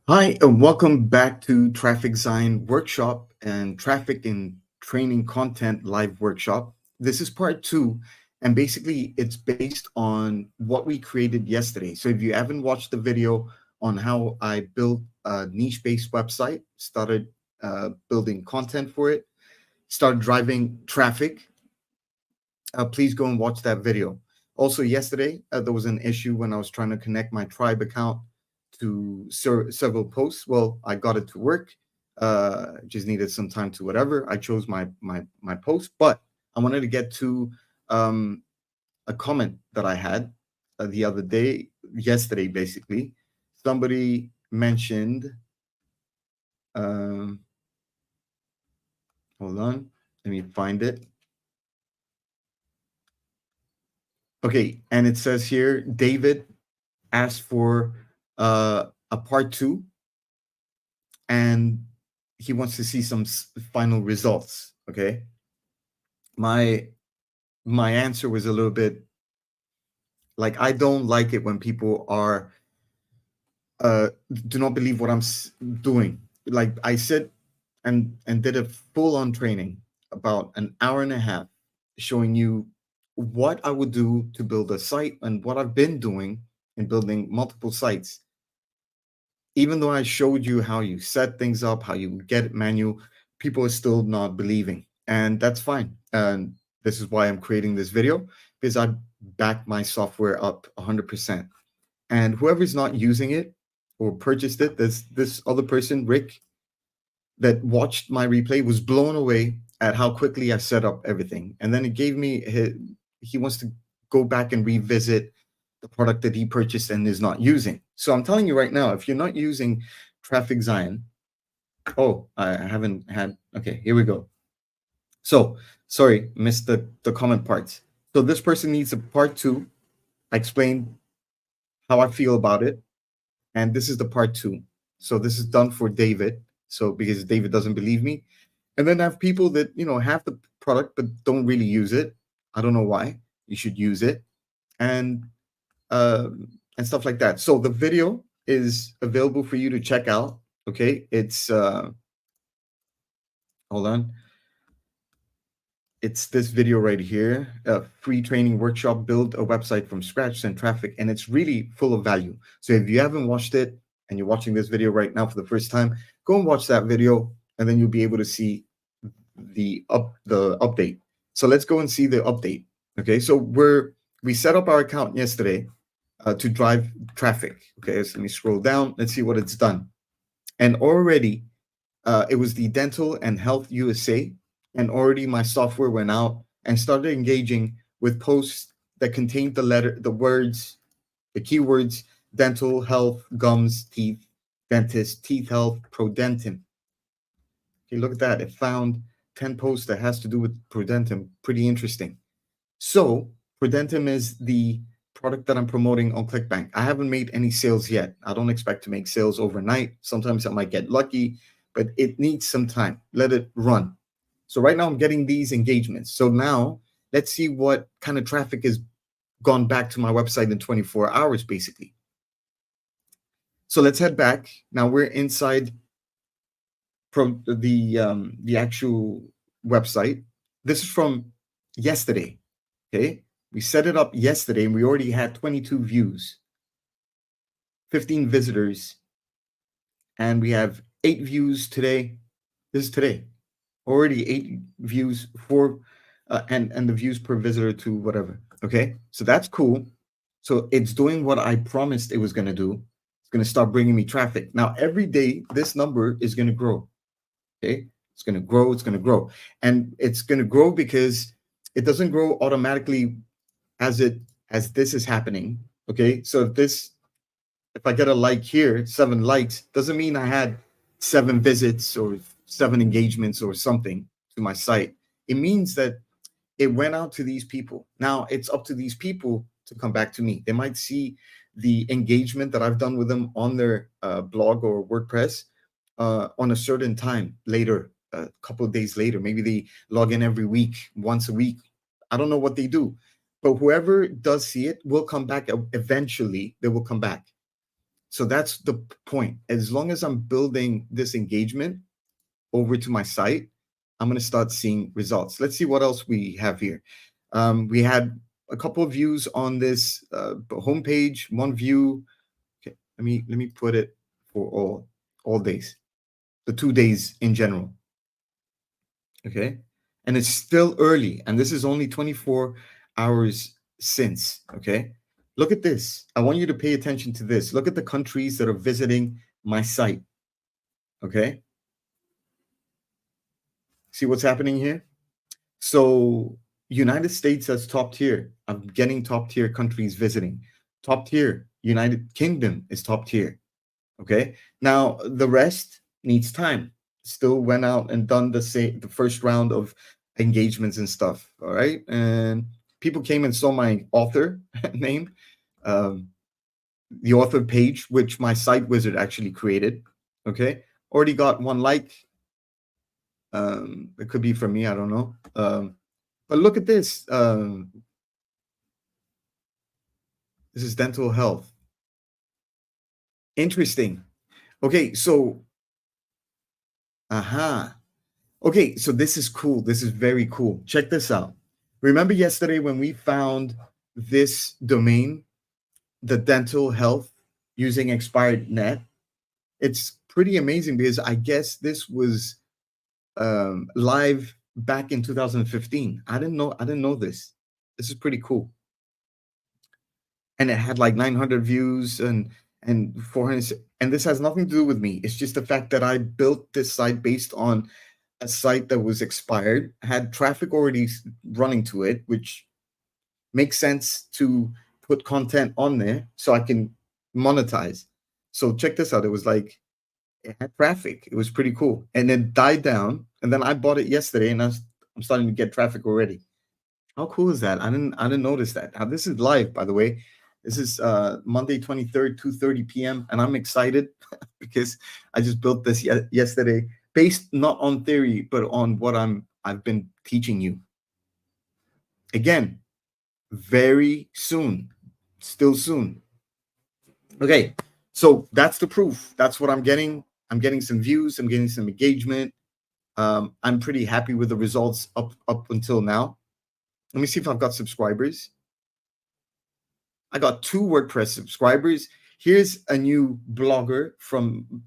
Hi, and welcome back to Trafficzion Workshop and Traffic and Training Content Live Workshop. This is part two, and basically it's based on what we created yesterday. So if you haven't watched the video on how I built a niche-based website, started building content for it, started driving traffic, please go and watch that video. Also, yesterday, there was an issue when I was trying to connect my tribe account to several posts. Well, I got it to work. Just needed some time to whatever. I chose my post, but I wanted to get to um, a comment that I had the other day, yesterday, basically. Somebody mentioned. Um, Hold on, let me find it. Okay, and it says here, David asked for a part two, and he wants to see some final results. Okay, my my answer was a little bit like, I don't like it when people are do not believe what I'm doing. Like I said, and did a full on training about an hour and a half, showing you what I would do to build a site and what I've been doing in building multiple sites. Even though I showed you how you set things up, how you get it manual, people are still not believing. And that's fine. And this is why I'm creating this video, because I back my software up 100%. And whoever's not using it or purchased it, this other person, Rick, that watched my replay was blown away at how quickly I set up everything. And then it gave me he wants to go back and revisit the product that he purchased and is not using. So I'm telling you right now, if you're not using Trafficzion, oh, I haven't had, okay, here we go. So sorry, missed the comment parts. So this person needs a part two. I explained how I feel about it. And this is the part two. So this is done for David. So because David doesn't believe me. And then I have people that, have the product but don't really use it. I don't know why. You should use it. And uh, and stuff like that. So the video is available for you to check out. Okay, it's hold on. It's this video right here, a free training workshop, build a website from scratch, send traffic, and it's really full of value. So if you haven't watched it and you're watching this video right now for the first time, go and watch that video, and then you'll be able to see the update. So let's go and see the update. Okay, so we set up our account yesterday to drive traffic. Okay, so let me scroll down. Let's see what it's done. And already, it was the Dental and Health USA, and already my software went out and started engaging with posts that contained the words, the keywords: dental, health, gums, teeth, dentist, teeth health, prodentin. Okay, look at that. It found 10 posts that has to do with prodentin. Pretty interesting. So prodentin is the product that I'm promoting on ClickBank. I haven't made any sales yet. I don't expect to make sales overnight. Sometimes I might get lucky, but it needs some time. Let it run. So right now I'm getting these engagements. So now let's see what kind of traffic has gone back to my website in 24 hours, basically. So let's head back. Now we're inside from the actual website. This is from yesterday. Okay, we set it up yesterday and we already had 22 views, 15 visitors, and we have 8 views today. This is today. Already 8 views for and the views per visitor to whatever. Okay, so that's cool. So it's doing what I promised it was going to do. It's going to start bringing me traffic. Now every day this number is going to grow. Okay, it's going to grow. It's going to grow, and it's going to grow because it doesn't grow automatically as this is happening. Okay, so if I get a like here, 7 likes, doesn't mean I had 7 visits or 7 engagements or something to my site. It means that it went out to these people. Now it's up to these people to come back to me. They might see the engagement that I've done with them on their blog or WordPress on a certain time later, a couple of days later. Maybe they log in every week, once a week. I don't know what they do, but whoever does see it will come back eventually. They will come back. So that's the point. As long as I'm building this engagement over to my site, I'm going to start seeing results. Let's see what else we have here. We had a couple of views on this homepage. One view. Okay, let me put it for all days, the 2 days in general. Okay, and it's still early, and this is only 24 hours since. Okay, look at this. I want you to pay attention to this. Look at the countries that are visiting my site. Okay, see what's happening here? So United States as top tier. I'm getting top tier countries visiting. Top tier. United Kingdom is top tier. Okay. Now the rest needs time. Still went out and done the first round of engagements and stuff. All right. And people came and saw my author name, um, the author page, which my site wizard actually created. Okay. Already got one like. It could be from me. I don't know. But look at this. This is dental health. Interesting. Okay, so aha. Okay, so this is cool. This is very cool. Check this out. Remember yesterday when we found this domain, the dental health using expired net? It's pretty amazing because I guess this was live back in 2015. I didn't know this. This is pretty cool. And it had like 900 views and 400, and this has nothing to do with me. It's just the fact that I built this site based on a site that was expired, had traffic already running to it, which makes sense to put content on there so I can monetize. So check this out. It was like it had traffic. It was pretty cool. And it died down. And then I bought it yesterday and I'm starting to get traffic already. How cool is that? I didn't notice that. Now, this is live, by the way. This is Monday 23rd, 2:30 p.m. And I'm excited because I just built this yesterday, based not on theory, but on what I've been teaching you. Again, very soon, still soon. Okay, so that's the proof. That's what I'm getting. I'm getting some views. I'm getting some engagement. I'm pretty happy with the results up until now. Let me see if I've got subscribers. I got 2 WordPress subscribers. Here's a new blogger from,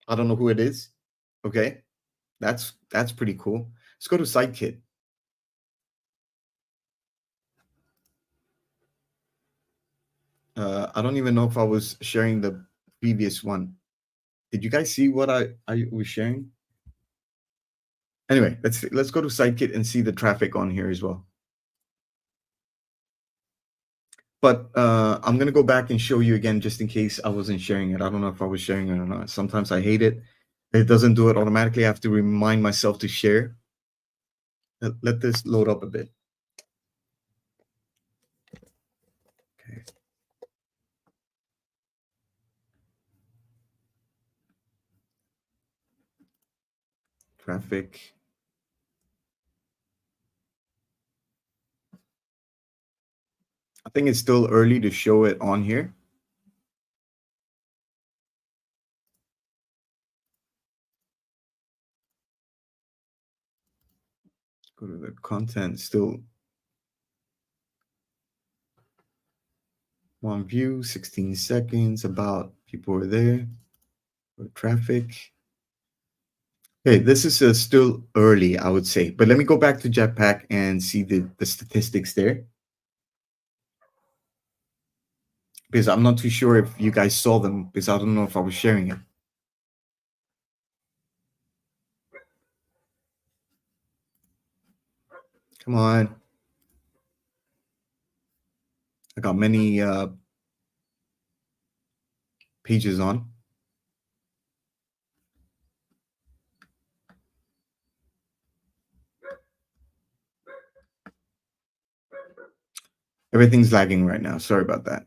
I don't know who it is. Okay, that's pretty cool. Let's go to Sidekit. I don't even know if I was sharing the previous one. Did you guys see what I was sharing? Anyway, let's go to Sidekit and see the traffic on here as well. But I'm gonna go back and show you again just in case I wasn't sharing it. I don't know if I was sharing it or not. Sometimes I hate it. It doesn't do it automatically. I have to remind myself to share. Let this load up a bit. Okay. Traffic. I think it's still early to show it on here. Go to the content. Still one view, 16 seconds. About people are there. Traffic. Okay, this is still early, I would say. But let me go back to Jetpack and see the statistics there. Because I'm not too sure if you guys saw them, because I don't know if I was sharing it. Come on. I got many pages on. Everything's lagging right now. Sorry about that.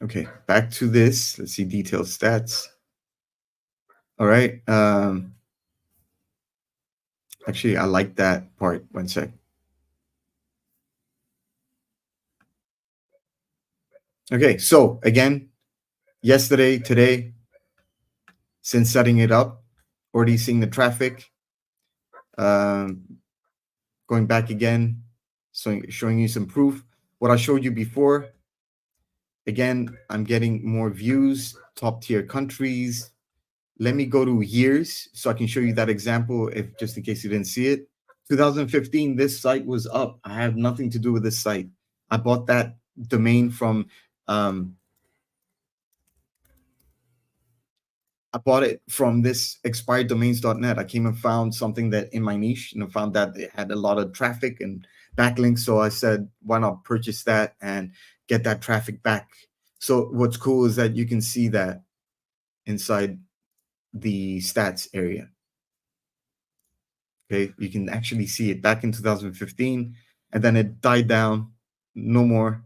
Okay, back to this. Let's see detailed stats. All right. Actually, I like that part. One sec. Okay, so again, yesterday, today, since setting it up, already seeing the traffic, um, going back again, so showing you some proof. What I showed you before, again, I'm getting more views, top tier countries. Let me go to years so I can show you that example, if just in case you didn't see it. 2015, this site was up. I have nothing to do with this site. I bought that domain from um, I bought it from this expireddomains.net. I came and found something that in my niche, and I found that it had a lot of traffic and backlinks. So I said, why not purchase that and get that traffic back? So what's cool is that you can see that inside the stats area. Okay, you can actually see it back in 2015, and then it died down. No more.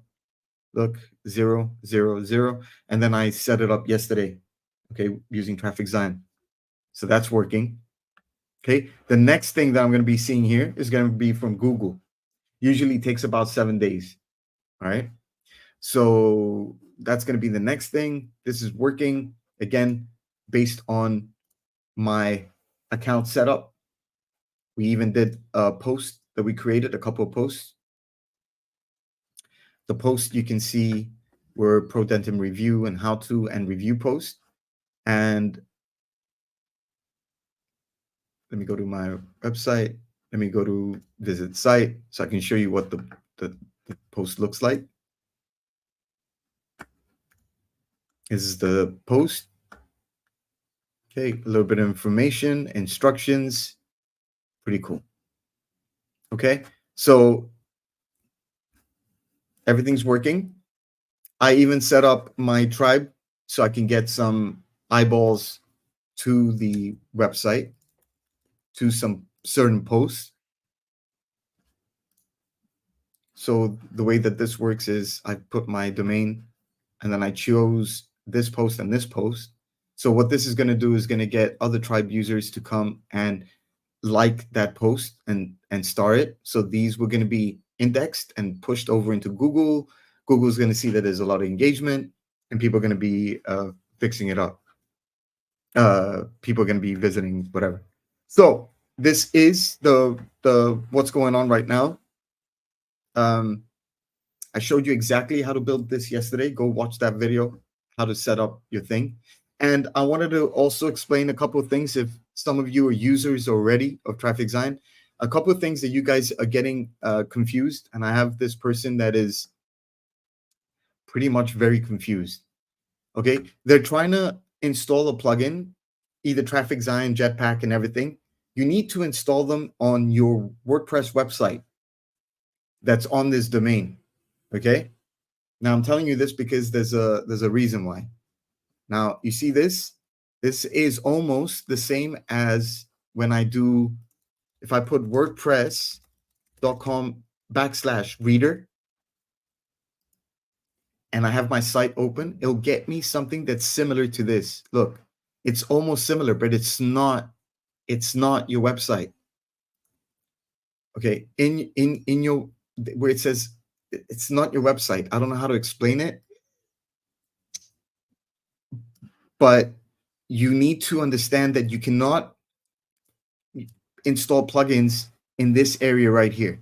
Look, 0, 0, 0. And then I set it up yesterday, okay, using Trafficzion. So that's working. Okay, the next thing that I'm going to be seeing here is going to be from Google. Usually takes about 7 days. All right, so that's going to be the next thing. This is working again based on my account setup. We even did a post that we created, a couple of posts. The post you can see were pro dentim review and how to and review posts. And let me go to my website. Let me go to visit site so I can show you what the post looks like. This is the post. Okay, a little bit of information, instructions, pretty cool. Okay, so everything's working. I even set up my tribe so I can get some eyeballs to the website, to some certain posts. So the way that this works is I put my domain and then I chose this post and this post. So what this is going to do is going to get other tribe users to come and like that post and star it. So these were going to be indexed and pushed over into Google. Google's going to see that there's a lot of engagement and people are going to be fixing it up. People are going to be visiting whatever. So this is the what's going on right now. I showed you exactly how to build this yesterday. Go watch that video, how to set up your thing. And I wanted to also explain a couple of things if some of you are users already of Trafficzion. A couple of things that you guys are getting confused. And I have this person that is pretty much very confused. Okay, they're trying to install a plugin, either Trafficzion, Jetpack, and everything. You need to install them on your WordPress website that's on this domain. Okay. Now I'm telling you this because there's a reason why. Now you see this. This is almost the same as when I do. If I put WordPress.com/reader and I have my site open, it'll get me something that's similar to this. Look, it's almost similar, but it's not. It's not your website. Okay, in your where it says it's not your website. I don't know how to explain it, but you need to understand that you cannot install plugins in this area right here.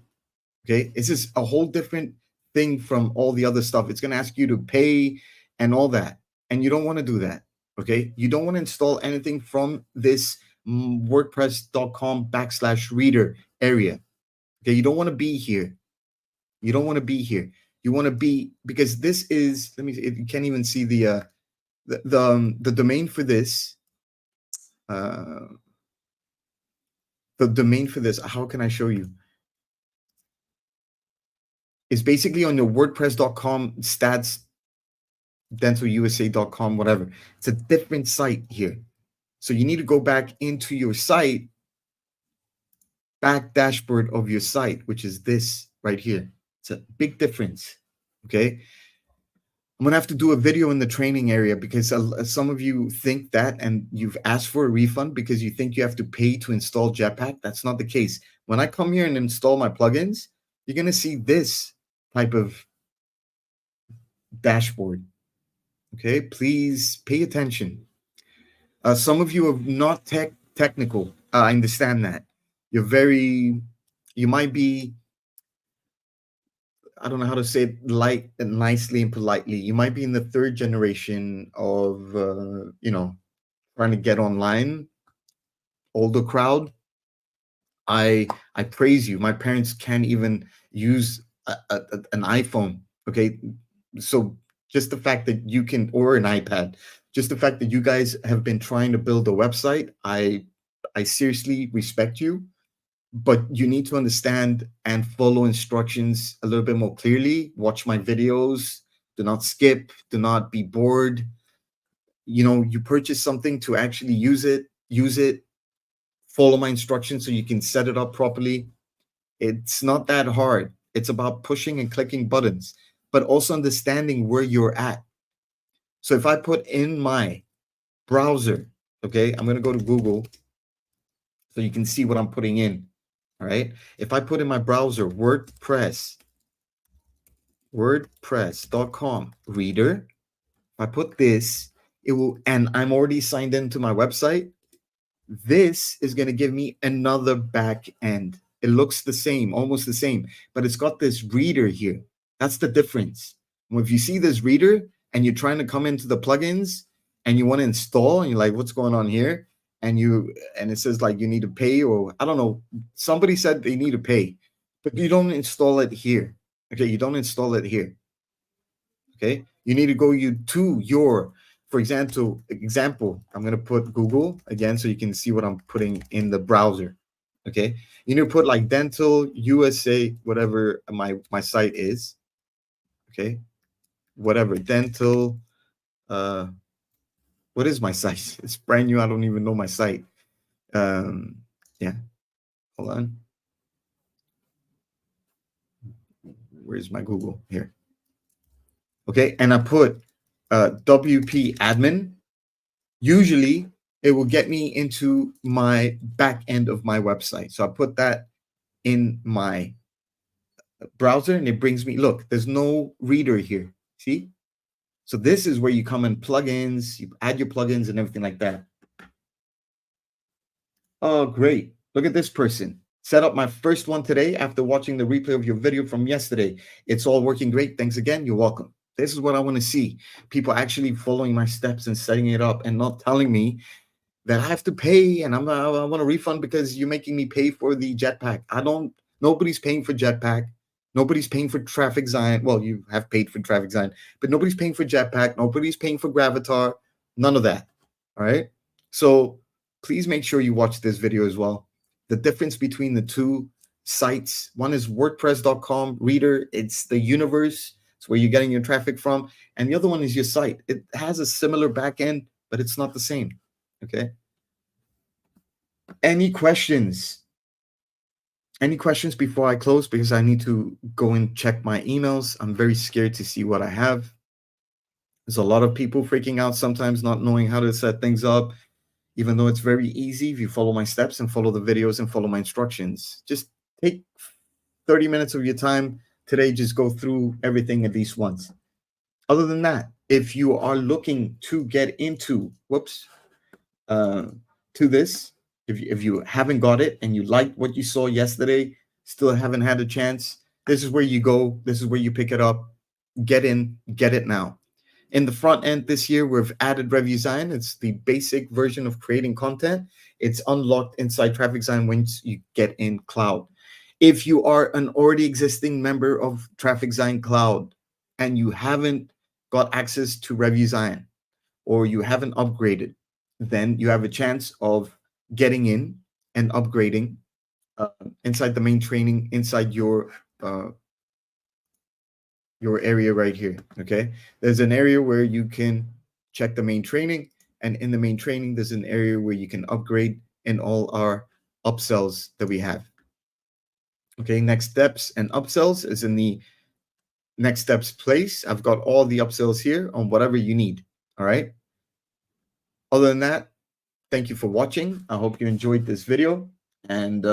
Okay, this is a whole different thing from all the other stuff. It's going to ask you to pay and all that, and you don't want to do that. Okay, you don't want to install anything from this WordPress.com/reader area. Okay, you don't want to be here. You don't want to be here. You want to be, because this is, let me, you can't even see the domain for this. The domain for this, how can I show you? Is basically on your WordPress.com stats, dentalusa.com, whatever. It's a different site here. So you need to go back into your site, back dashboard of your site, which is this right here. It's a big difference. Okay. I'm going to have to do a video in the training area because some of you think that and you've asked for a refund because you think you have to pay to install Jetpack. That's not the case. When I come here and install my plugins, you're going to see this type of dashboard. Okay, please pay attention. Some of you are not technical. I understand that. You're very, you might be, I don't know how to say it light and nicely and politely. You might be in the third generation of, trying to get online, older crowd. I praise you. My parents can't even use an iPhone. Okay, so just the fact that you can, or an iPad, just the fact that you guys have been trying to build a website, I seriously respect you. But you need to understand and follow instructions a little bit more clearly. Watch my videos. Do not skip. Do not be bored. You purchase something to actually use it. Use it. Follow my instructions so you can set it up properly. It's not that hard. It's about pushing and clicking buttons, but also understanding where you're at. So if I put in my browser, okay, I'm going to go to Google so you can see what I'm putting in. All right. If I put in my browser WordPress.com reader, if I put this, it will, and I'm already signed into my website. This is going to give me another back end. It looks the same, almost the same, but it's got this reader here. That's the difference. If you see this reader and you're trying to come into the plugins and you want to install and you're like, what's going on here? And it says like you need to pay, or I don't know. Somebody said they need to pay, but you don't install it here. Okay, you don't install it here. Okay, you need to go to your, for example, I'm going to put Google again so you can see what I'm putting in the browser. Okay, you need to put like dental USA, whatever my site is. Okay, whatever dental. What is my site? It's brand new. I don't even know my site. Yeah, hold on. Where's my Google here? Okay, and I put WP admin. Usually it will get me into my back end of my website. So I put that in my browser and it brings me, look, there's no reader here. See? So this is where you come in plugins, you add your plugins and everything like that. Oh, great. Look at this person. Set up my first one today after watching the replay of your video from yesterday. It's all working great. Thanks again. You're welcome. This is what I want to see. People actually following my steps and setting it up and not telling me that I have to pay and I want a refund because you're making me pay for the jetpack. Nobody's paying for jetpack. Nobody's paying for Trafficzion. Well, you have paid for Trafficzion, but nobody's paying for jetpack. Nobody's paying for Gravatar. None of that. All right. So please make sure you watch this video as well. The difference between the two sites, one is WordPress.com reader. It's the universe. It's where you're getting your traffic from. And the other one is your site. It has a similar backend, but it's not the same. Okay. Any questions? Any questions before I close? Because I need to go and check my emails. I'm very scared to see what I have. There's a lot of people freaking out sometimes, not knowing how to set things up, even though it's very easy if you follow my steps and follow the videos and follow my instructions. Just take 30 minutes of your time today. Just go through everything at least once. Other than that, if you are looking to get into, to this, if you haven't got it and you liked what you saw yesterday, still haven't had a chance, this is where you go. This is where you pick it up. Get in, get it now. In the front end this year, we've added Trafficzion. It's the basic version of creating content. It's unlocked inside Trafficzion once you get in cloud. If you are an already existing member of Trafficzion Cloud and you haven't got access to Trafficzion or you haven't upgraded, then you have a chance of getting in and upgrading inside the main training, inside your area right here. Okay, there's an area where you can check the main training, and in the main training there's an area where you can upgrade in all our upsells that we have. Okay, next steps and upsells is in the next steps place. I've got all the upsells here on whatever you need. All right, other than that, thank you for watching. I hope you enjoyed this video and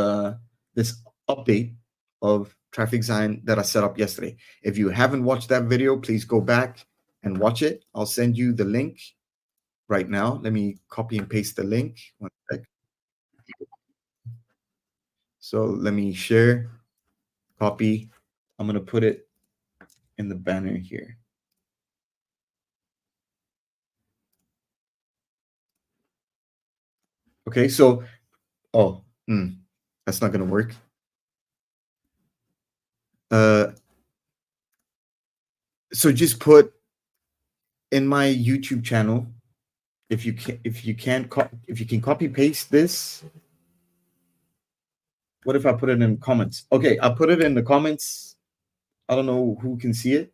this update of Trafficzion that I set up yesterday. If you haven't watched that video, please go back and watch it. I'll send you the link right now. Let me copy and paste the link. One sec. So let me share, copy. I'm going to put it in the banner here. Okay, so, that's not going to work. So just put in my YouTube channel, if you can copy paste this. What if I put it in comments? Okay, I'll put it in the comments. I don't know who can see it,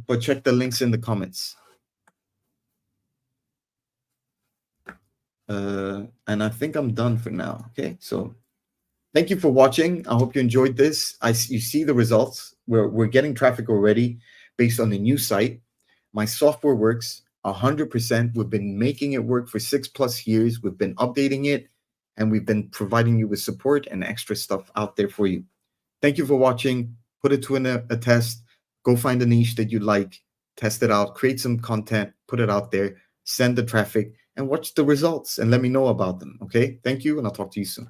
but check the links in the comments. And I think I'm done for now. Okay, so thank you for watching. I hope you enjoyed this. You see the results. We're getting traffic already based on the new site. My software works 100%. We've been making it work for 6+ years. We've been updating it, and we've been providing you with support and extra stuff out there for you. Thank you for watching. Put it to a test. Go find a niche that you like, test it out, create some content, put it out there, send the traffic, and watch the results and let me know about them. Okay, thank you, and I'll talk to you soon.